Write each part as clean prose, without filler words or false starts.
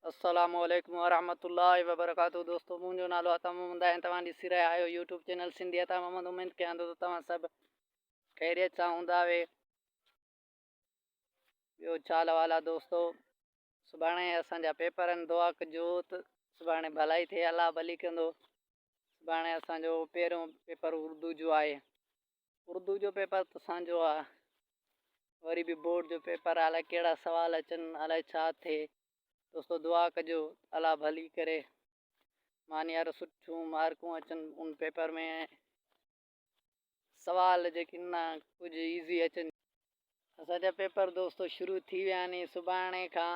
अस्सलामुअलैकुम वरहमतुल्लाहि वबरकातुहू। दोस्तों मुंहिंजो नालो आहे तमामुमद ऐं तव्हां ॾिसी रहिया आहियो यूट्यूब चैनल सिंधियत मोहम्मद। उमेद कयां थो त तव्हां सभु ख़ैरियत सां हूंदा वे। ॿियो छा हाल आहे दोस्तो? सुभाणे असांजा पेपर आहिनि, दुआ कजो त सुभाणे भलाई थिए, अलाह भली कंदो। सुभाणे असांजो पहिरियों पेपर उर्दू जो आहे। उर्दू जो पेपर त असांजो आहे, वरी बि बोर्ड जो पेपर आहे, अलाए कहिड़ा सवाल अचनि, अलाए छा थिए। दोस्तों दुआ कजो अलाह भली करे, मानियार सुठियूं मार्कूं अचनि उन पेपर में, सवाल जेके न कुझु ईज़ी अचनि। असांजा पेपर दोस्तों शुरू थी विया आहिनि। सुभाणे खां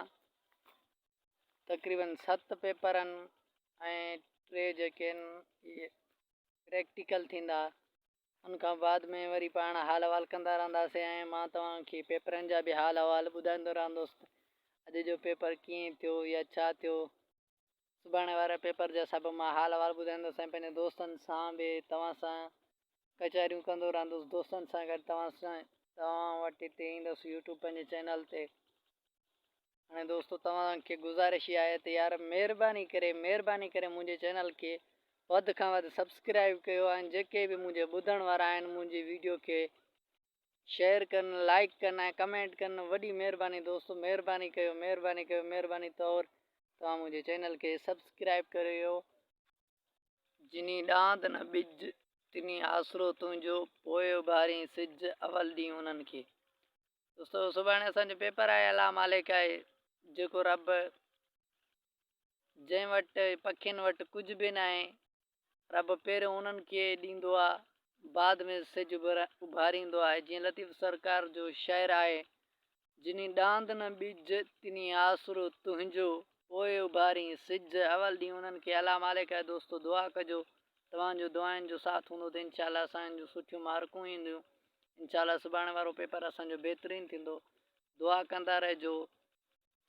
तक़रीबन 7 पेपर आहिनि ऐं 3 जेके आहिनि इहे प्रैक्टिकल थींदा। उनखां बाद में वरी पाण हाल अहिवाल कंदा रहंदासीं ऐं मां तव्हांखे पेपरनि जा बि हाल अहिवाल ॿुधाईंदो रहंदुसि। अॼु जो पेपर कीअं थियो या छा थियो, सुभाणे वारा पेपर जा सभु मां हाल अहिवाल ॿुधाईंदुसि ऐं पंहिंजे दोस्तनि सां बि तव्हां सां कचहरियूं कंदो रहंदुसि। दोस्तनि सां गॾु तव्हां वटि हिते ईंदुसि यूट्यूब पंहिंजे चैनल ते। हाणे दोस्तों तव्हांखे गुज़ारिश इहा आहे त यार महिरबानी करे मुंहिंजे चैनल खे वधि खां वधि सब्सक्राइब कयो ऐं जेके बि मुंहिंजे ॿुधण वारा आहिनि मुंहिंजी वीडियो खे शेयर कनि, लाइक कनि ऐं कमेंट कनि। वॾी महिरबानी दोस्तों, महिरबानी कयो, महिरबानी तौरु तव्हां मुंहिंजे चैनल खे सब्सक्राइब करियो। जिनी ॾांद न ॿिज तिनी आसरो तुंहिंजो, पोइ उभारी सिज अवल ॾींहुं उन्हनि खे। दोस्तों सुभाणे असांजो पेपर आहे, अलाह मालिक आहे जेको रब, जंहिं वटि पखियुनि वटि कुझु बि न आहे, रब पहिरियों उन्हनि खे ॾींदो आहे, बाद में सिज उभारींदो आहे। जीअं लतीफ़ सरकार जो शाइरु आहे, जिनी ॾांद न ॿिज तिनी आसरो तुंहिंजो, पोइ उभारी सिज अवल ॾींहुं उन्हनि खे। अलाह मालिक आहे दोस्तों, दुआ कजो तव्हांजो दुआनि जो साथ हूंदो त इंशाअल्लाह असांजो सुठियूं मार्कूं ईंदियूं। इंशाअल्लाह सुभाणे वारो पेपर असांजो बहितरीनु थींदो। दुआ कंदा रहिजो,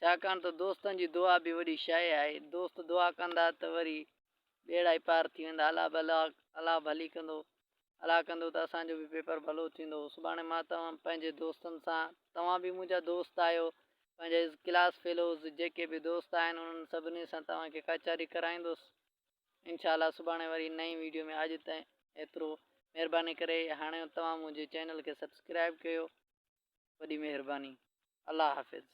छाकाणि त दोस्तनि जी दुआ बि वॾी शइ आहे। दोस्त दुआ कंदा त वरी ॿेड़ा ई पार थी वेंदा। अलाह भली कंदो, अलाह कंदो त असांजो बि पेपर भलो थींदो। सुभाणे मां पंहिंजे दोस्तनि सां, तव्हां बि मुंहिंजा दोस्त आहियो, पंहिंजे क्लास फेलोज़ जेके बि दोस्त आहिनि उन्हनि सभिनी सां तव्हांखे कचहरी कराईंदुसि इंशाअल्लाह सुभाणे वरी नई वीडियो में। अॼु ताईं एतिरो, महिरबानी करे हाणे तव्हां मुंहिंजे चैनल खे सब्सक्राइब कयो। वॾी महिरबानी। अल्लाह हाफ़िज़।